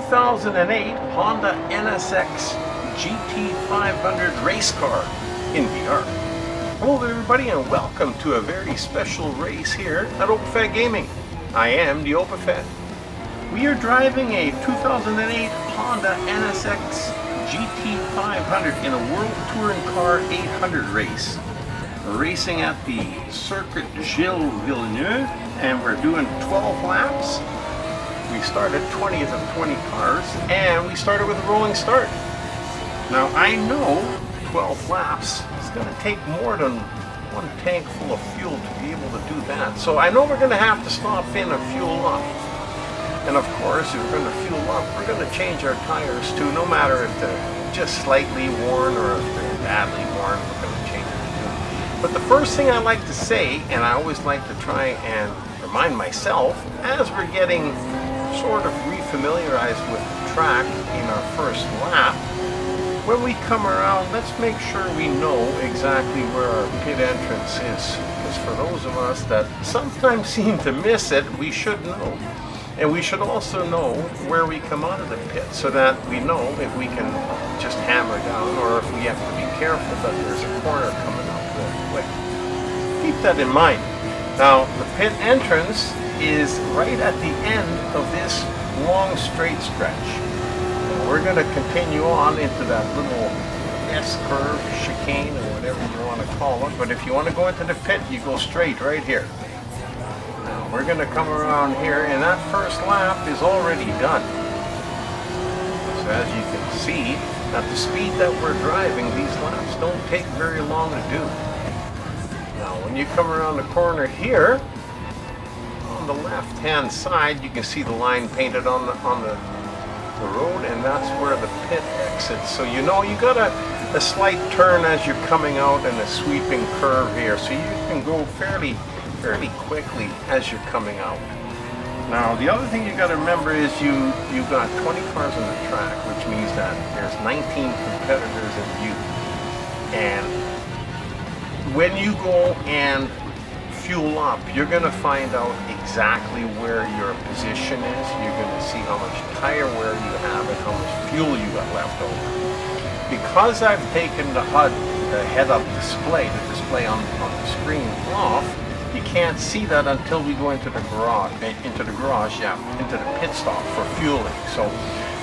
2008 Honda NSX GT500 race car in VR. Hello there everybody, and welcome to a very special race here at OpenFed Gaming. I am the OpenFed. We are driving a 2008 Honda NSX GT500 in a World Touring Car 800 race. We're racing at the Circuit Gilles-Villeneuve, and we're doing 12 laps. We started 20th of 20 cars, and we started with a rolling start. Now I know 12 laps is going to take more than one tank full of fuel to be able to do that. So I know we're going to have to stop in and fuel up. And of course, if we're going to fuel up, we're going to change our tires too, no matter if they're just slightly worn or if they're badly worn, we're going to change them too. But the first thing I like to say, and I always like to try and remind myself, as we're getting sort of refamiliarized with the track in our first lap, when we come around, let's make sure we know exactly where our pit entrance is. Because for those of us that sometimes seem to miss it, we should know. And we should also know where we come out of the pit so that we know if we can just hammer down or if we have to be careful that there's a corner coming up really quick. Keep that in mind. Now, the pit entrance is right at the end of this long straight stretch. And we're going to continue on into that little S-curve, chicane, or whatever you want to call it. But if you want to go into the pit, you go straight right here. Now, we're going to come around here, and that first lap is already done. So as you can see, at the speed that we're driving, these laps don't take very long to do. Now, when you come around the corner here, on the left-hand side, you can see the line painted on the road, and that's where the pit exits. So you know you got a slight turn as you're coming out and a sweeping curve here, so you can go fairly quickly as you're coming out. Now, the other thing you got to remember is you've got 20 cars on the track, which means that there's 19 competitors in view. And when you go and fuel up, you're going to find out exactly where your position is. You're going to see how much tire wear you have and how much fuel you got left over. Because I've taken the HUD, the head-up display, the display on the screen off, you can't see that until we go into the garage, into the pit stop for fueling. So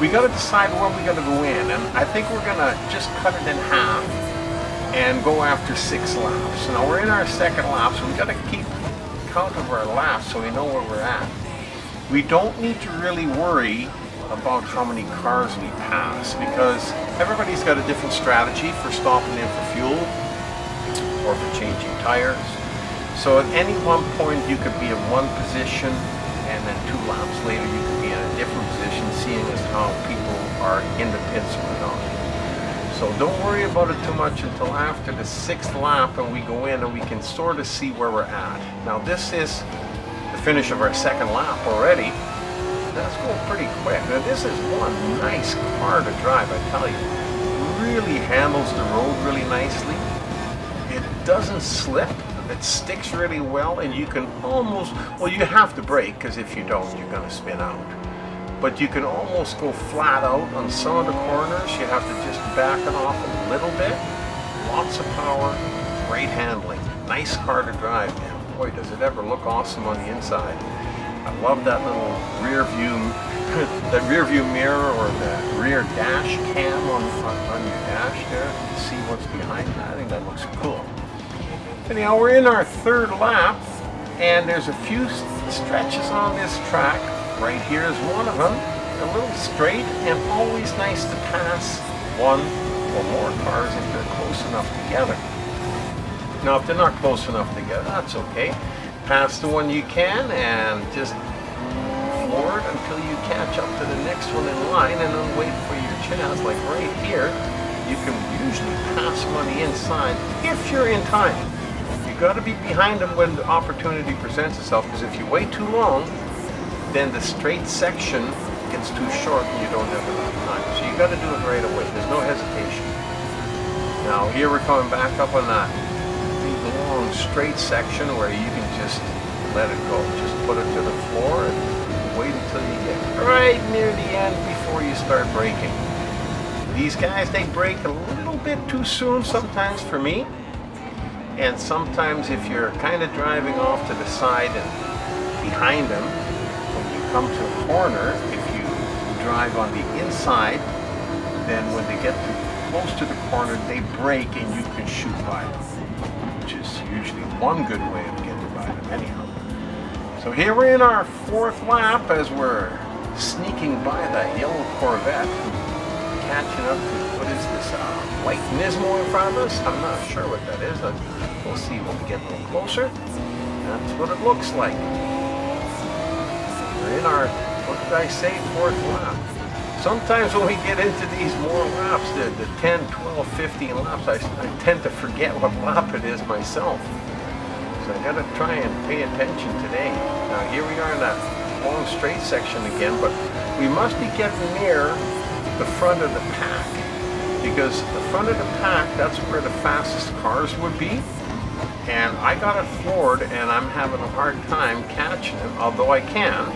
we got to decide where we got to go in, and I think we're going to just cut it in half and go after 6 laps. Now we're in our second lap, so we got to keep count of our laps so we know where we're at. We don't need to really worry about how many cars we pass, because everybody's got a different strategy for stopping in for fuel or for changing tires. So at any one point you could be in one position, and then 2 laps later you could be in a different position, seeing as how people are in the pits or not. So don't worry about it too much until after the 6th lap, and we go in and we can sort of see where we're at. Now this is the finish of our second lap already. That's going pretty quick. Now this is one nice car to drive, I tell you. It really handles the road really nicely. It doesn't slip. It sticks really well, and you can almost, well, you have to brake, because if you don't, you're going to spin out. But you can almost go flat out on some of the corners. You have to just back it off a little bit. Lots of power, great handling. Nice car to drive, man. Boy, does it ever look awesome on the inside. I love that little rear view, the rear view mirror or the rear dash cam on your dash there. To see what's behind that. I think that looks cool. Anyhow, we're in our 3rd lap, and there's a few stretches on this track. Right here is one of them, a little straight, and always nice to pass one or more cars if they're close enough together. Now, if they're not close enough together, that's okay. Pass the one you can, and just forward until you catch up to the next one in line, and then wait for your chance. Like right here, you can usually pass them on the inside if you're in time. You've got to be behind them when the opportunity presents itself, because if you wait too long, then the straight section gets too short and you don't have enough time. So you got to do it right away. There's no hesitation. Now here we're coming back up on that big long straight section where you can just let it go. Just put it to the floor and wait until you get right near the end before you start braking. These guys, they brake a little bit too soon sometimes for me. And sometimes if you're kind of driving off to the side and behind them, when you come to a corner, if you drive on the inside, then when they get too close to the corner, they brake and you can shoot by them, which is usually one good way of getting by them anyhow. So here we're in our fourth lap as we're sneaking by the yellow Corvette, catching up to, what is this, white Nismo in front of us? I'm not sure what that is. We'll see when we get a little closer. That's what it looks like. We're in our, what did I say, fourth lap. Sometimes when we get into these more laps, the 10, 12, 15 laps, I tend to forget what lap it is myself. So I gotta try and pay attention today. Now here we are in that long straight section again, but we must be getting near the front of the pack, because the front of the pack, that's where the fastest cars would be. And I got it floored and I'm having a hard time catching them, although I can.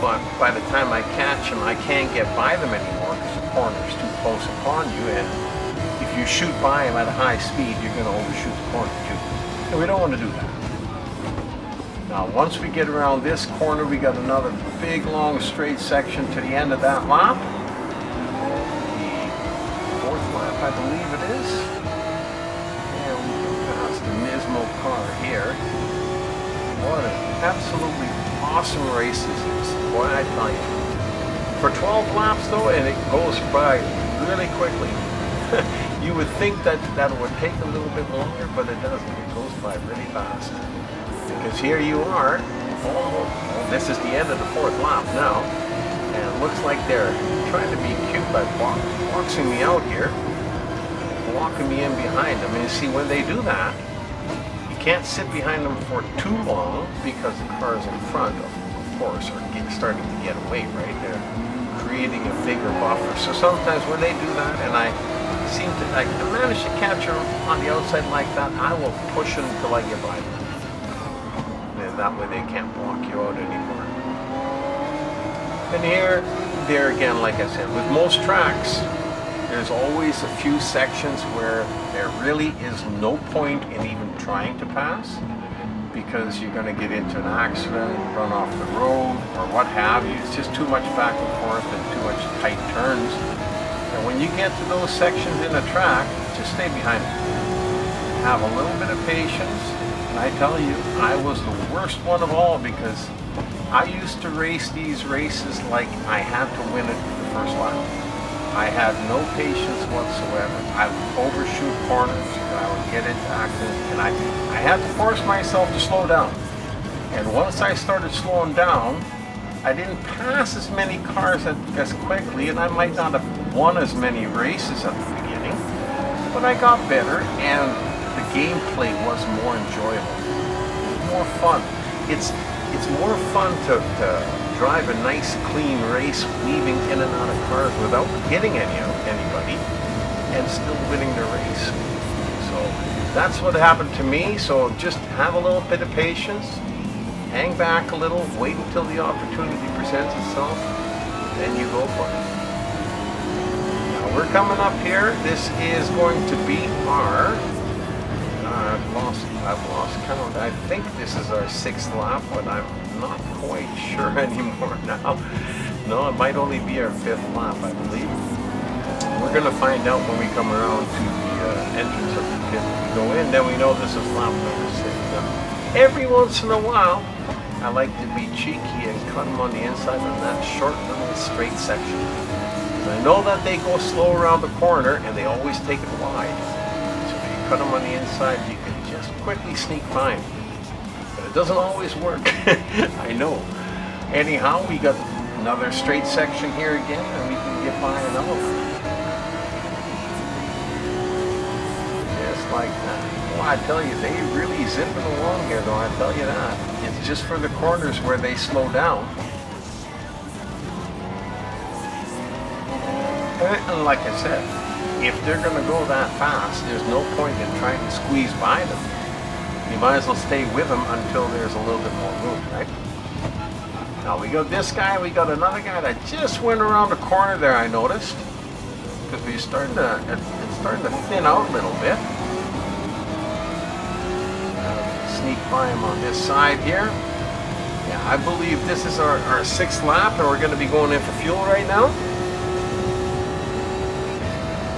But by the time I catch them, I can't get by them anymore because the corner's too close upon you, and if you shoot by them at a high speed, you're going to overshoot the corner too. And we don't want to do that. Now once we get around this corner, we got another big long straight section to the end of that lap. The fourth lap, I believe it is. And we can pass the Nismo car here. What an absolutely awesome race this is. Boy, I tell you. For 12 laps though, and it goes by really quickly. You would think that would take a little bit longer, but it doesn't. It goes by really fast. Because here you are, almost, well, this is the end of the fourth lap now, and it looks like they're trying to be cute by boxing me out here, blocking me in behind them. And you see, when they do that, you can't sit behind them for too long because the cars in front, of course, are starting to get away, right? They're creating a bigger buffer. So sometimes when they do that, and I manage to catch them on the outside like that, I will push them until I get by them. And that way they can't block you out anymore. And there again, like I said, with most tracks, there's always a few sections where there really is no point in even trying to pass, because you're going to get into an accident, run off the road, or what have you. It's just too much back and forth and too much tight turns. And when you get to those sections in a track, just stay behind it. Have a little bit of patience. And I tell you, I was the worst one of all, because I used to race these races like I had to win it the first lap. I had no patience whatsoever. I would overshoot corners, I would get into accidents, and I had to force myself to slow down. And once I started slowing down, I didn't pass as many cars as quickly, and I might not have won as many races at the beginning, but I got better, and the gameplay was more enjoyable. It was more fun. It's more fun to drive a nice clean race, weaving in and out of cars without hitting anybody and still winning the race. So that's what happened to me. So just have a little bit of patience, hang back a little, wait until the opportunity presents itself, then you go for it. Now we're coming up here. This is going to be our I've lost count. I think this is our 6th lap, but I'm not quite sure anymore now. No, it might only be our 5th lap, I believe. We're going to find out when we come around to the entrance of the pit. We go in, then we know this is lap number 6. Now, every once in a while, I like to be cheeky and cut them on the inside on that short little straight section. I know that they go slow around the corner, and they always take it wide. So if you cut them on the inside, you can just quickly sneak by them. But it doesn't always work. I know. Anyhow, we got another straight section here again, and we can get by another one. Just like that. Well, I tell you, they really zip it along here, though, I tell you that. It's just for the corners where they slow down. And like I said, if they're going to go that fast, there's no point in trying to squeeze by them. You might as well stay with them until there's a little bit more room, right? Now we got this guy, we got another guy that just went around the corner there, I noticed. Because it's starting to thin out a little bit. Sneak by him on this side here. Yeah, I believe this is our 6th lap, and we're going to be going in for fuel right now.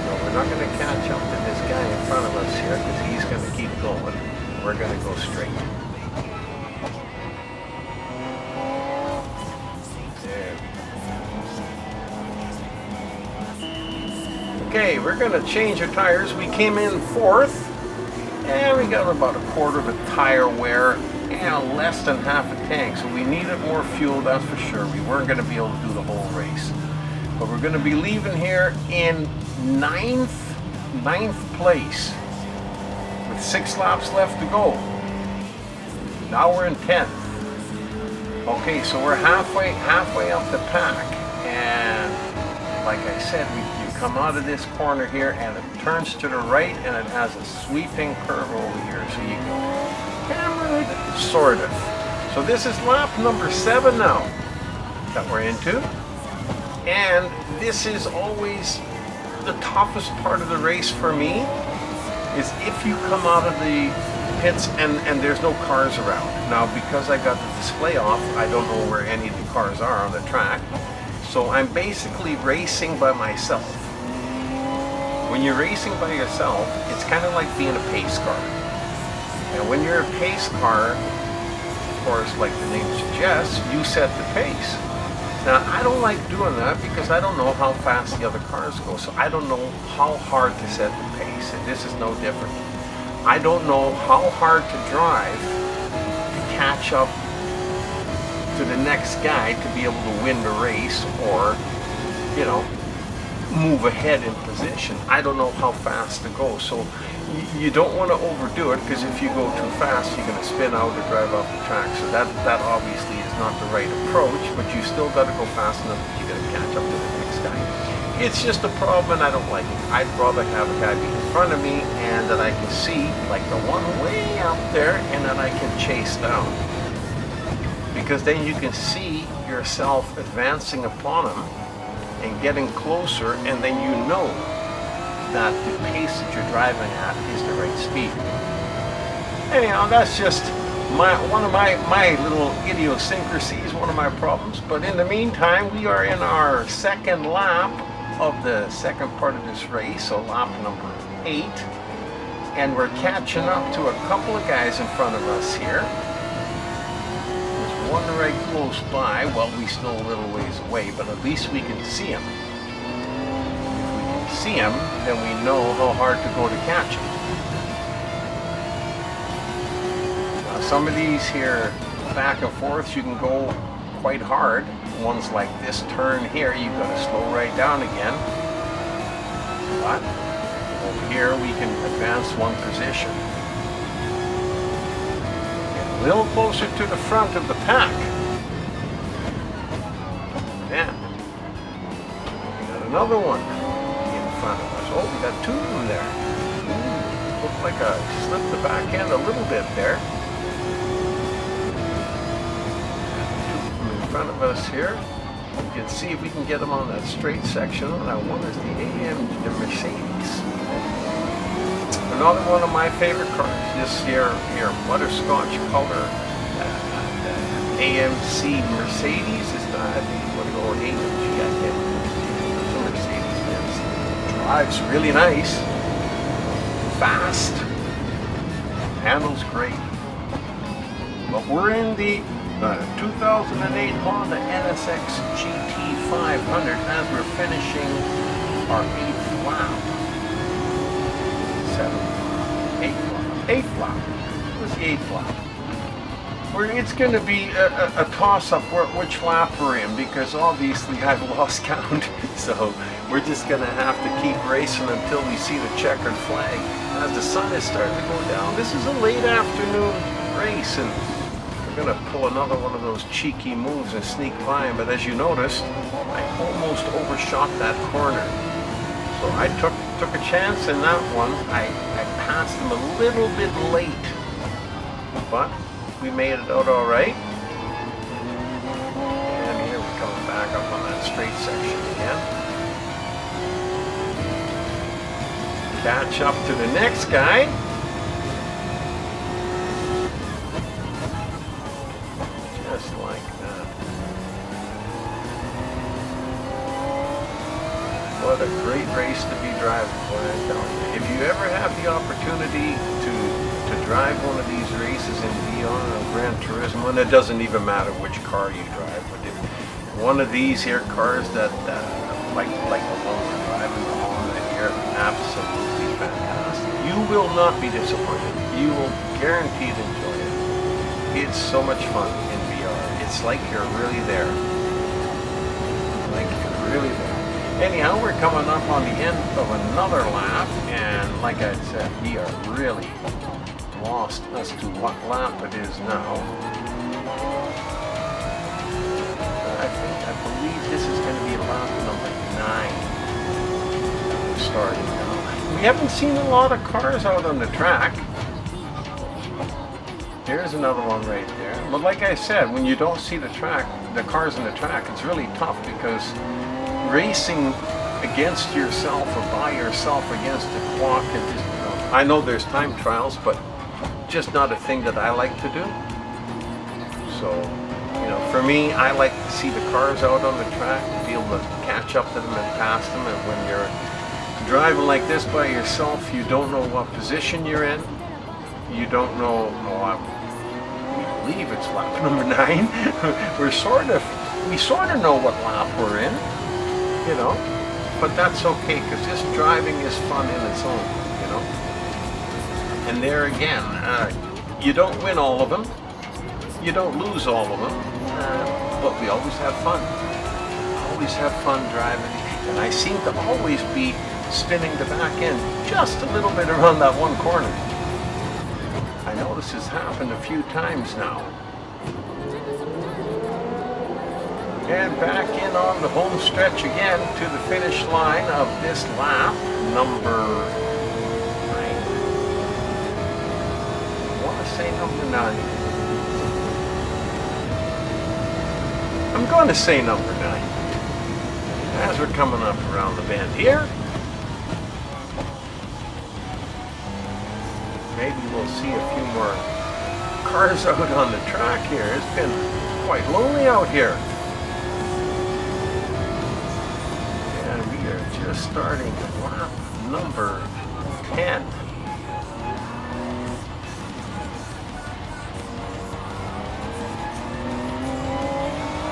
No, we're not going to catch up to this guy in front of us here, because he's going to keep going. We're going to go straight. Okay, we're going to change our tires. We came in 4th, and we got about 1/4 of a tire wear and less than half a tank. So we needed more fuel, that's for sure. We weren't going to be able to do the whole race. But we're going to be leaving here in 9th place with 6 laps left to go. Now we're in 10th. Okay, so we're halfway up the pack, and like I said, you come out of this corner here and it turns to the right and it has a sweeping curve over here, so you can hammer it, sort of. So this is lap number 7 now that we're into, and this is always the toughest part of the race for me, is if you come out of the pits and there's no cars around. Now, because I got the display off, I don't know where any of the cars are on the track, so I'm basically racing by myself. When you're racing by yourself, it's kind of like being a pace car. And when you're a pace car, of course, like the name suggests, you set the pace. Now, I don't like doing that because I don't know how fast the other cars go, so I don't know how hard to set the pace, and this is no different. I don't know how hard to drive to catch up to the next guy to be able to win the race, or, you know, move ahead in position. I don't know how fast to go, so you don't want to overdo it, because if you go too fast, you're going to spin out or drive off the track. So that obviously is not the right approach, but you still got to go fast enough that you're going to catch up to the next guy. It's just a problem, and I don't like it. I'd rather have a guy be in front of me and that I can see, like the one way up there, and that I can chase down. Because then you can see yourself advancing upon him and getting closer, and then you know that the pace that you're driving at is the right speed. Anyhow, that's just one of my little idiosyncrasies, one of my problems. But in the meantime, we are in our 2nd lap of the 2nd part of this race, so lap number 8, and we're catching up to a couple of guys in front of us here. One right close by. Well, we still a little ways away, but at least we can see him. If we can see him, then we know how hard to go to catch him. Now, some of these here, back and forth, you can go quite hard. Ones like this turn here, you've got to slow right down again. But over here, we can advance one position. A little closer to the front of the pack. Yeah. We got another one in front of us. Oh, we got 2 of them there. Ooh, looked like I slipped the back end a little bit there. 2 of them in front of us here. You can see if we can get them on that straight section. Oh, that one is the Mercedes. Another one of my favorite cars, this here butterscotch color AMC Mercedes. Is not what to go AMG, I think. It's a Mercedes-Benz. Drives really nice, fast, handles great. But we're in the 2008 Honda NSX GT500 as we're finishing our 8th lap. 8th lap. It was the 8th lap. It's going to be a toss-up which lap we're in, because obviously I've lost count. So we're just going to have to keep racing until we see the checkered flag. As the sun is starting to go down, this is a late afternoon race, and we're going to pull another one of those cheeky moves and sneak by him. But as you noticed, I almost overshot that corner. So I took a chance in that one. I passed him a little bit late, but we made it out all right. straight section again. Catch up to the next guy. Just like that. What a great race to be driving, boy, I tell you. If you ever have the opportunity to drive one of these races in VR or Gran Turismo, and it doesn't even matter which car you drive, but if one of these here cars that like the one we're driving on here, absolutely fantastic. You will not be disappointed. You will guaranteed enjoy it. It's so much fun in VR. It's like you're really there. Like you're really there. Anyhow, we're coming up on the end of another lap, and like I said, we are really lost as to what lap it is now. I believe this is going to be lap number 9. We're starting now. We haven't seen a lot of cars out on the track. There's another one right there. But like I said, when you don't see the cars on the track, it's really tough because racing against yourself or by yourself against the clock, and just, I know there's time trials, but just not a thing that I like to do. So, for me, I like to see the cars out on the track, to be able to catch up to them and pass them. And when you're driving like this by yourself, you don't know what position you're in. You don't know, we believe it's lap number 9. we sort of know what lap we're in. But that's okay, because this driving is fun in its own, And there again, you don't win all of them, you don't lose all of them, but we always have fun. Always have fun driving, and I seem to always be spinning the back end just a little bit around that one corner. I know this has happened a few times now. And back in on the home stretch again to the finish line of this lap, number 9. I want to say number 9. I'm going to say number 9. As we're coming up around the bend here, maybe we'll see a few more cars out on the track here. It's been quite lonely out here. Starting lap number 10.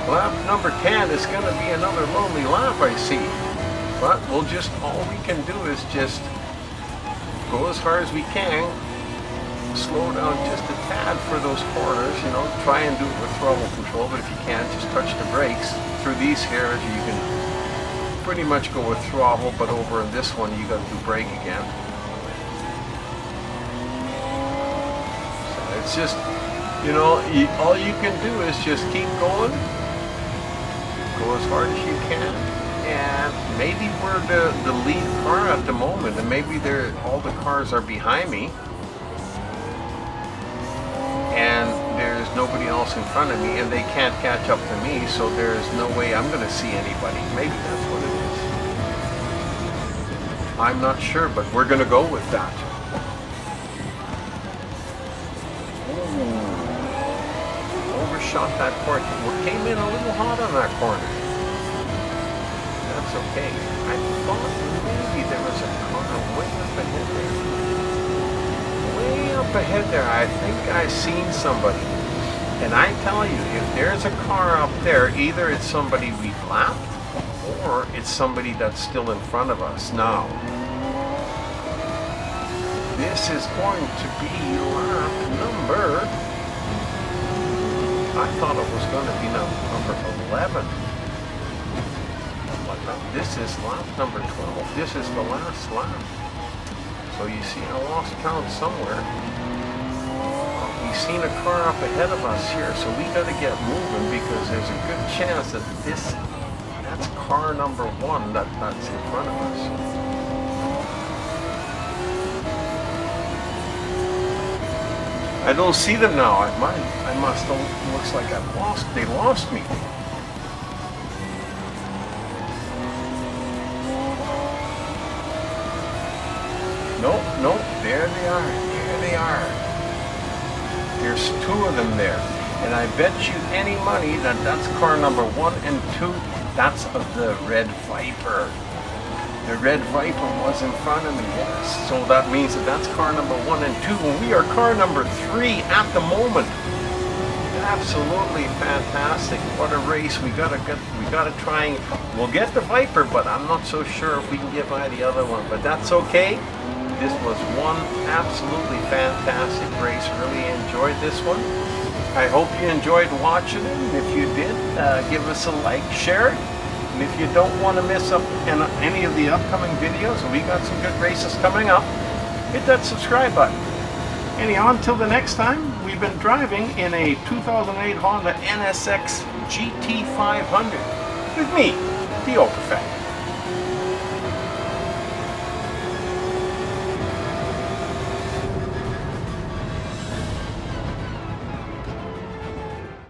Lap number 10 is going to be another lonely lap, I see. But all we can do is just go as hard as we can, slow down just a tad for those corners, try and do it with throttle control, but if you can't, just touch the brakes. Through these here, you can pretty much go with throttle, but over in this one you got to do brake again. So it's just, all you can do is just keep going, go as hard as you can, and maybe we're the lead car at the moment, and maybe all the cars are behind me, and there's nobody else in front of me, and they can't catch up to me, so there's no way I'm going to see anybody. Maybe that's what it is. I'm not sure, but we're going to go with that. Ooh. Overshot that corner. Came in a little hot on that corner. That's okay. I thought maybe there was a car way up ahead there. Way up ahead there. I think I seen somebody. And I tell you, if there's a car up there, either it's somebody we've lapped, or it's somebody that's still in front of us now. This is going to be lap number, I thought it was going to be number 11. But no, this is lap number 12. This is the last lap. So you see, I lost count somewhere. We've seen a car up ahead of us here, so we got to get moving, because there's a good chance that that's car number 1 that's in front of us. I don't see them now. I must have, looks like they lost me. are. There they are. There's two of them there. And I bet you any money that that's car number 1 and 2. That's of the Red Viper. The Red Viper was in front of me, yes. So that means that that's car number 1 and 2. And we are car number 3 at the moment. Absolutely fantastic. What a race. We gotta try and we'll get the Viper, but I'm not so sure if we can get by the other one. But that's okay. This was one absolutely fantastic race. Really enjoyed this one. I hope you enjoyed watching it, and if you did, give us a like, share it, and if you don't want to miss up any of the upcoming videos, we got some good races coming up, hit that subscribe button. Anyhow, until the next time, we've been driving in a 2008 Honda NSX GT500 with me, the Overfat.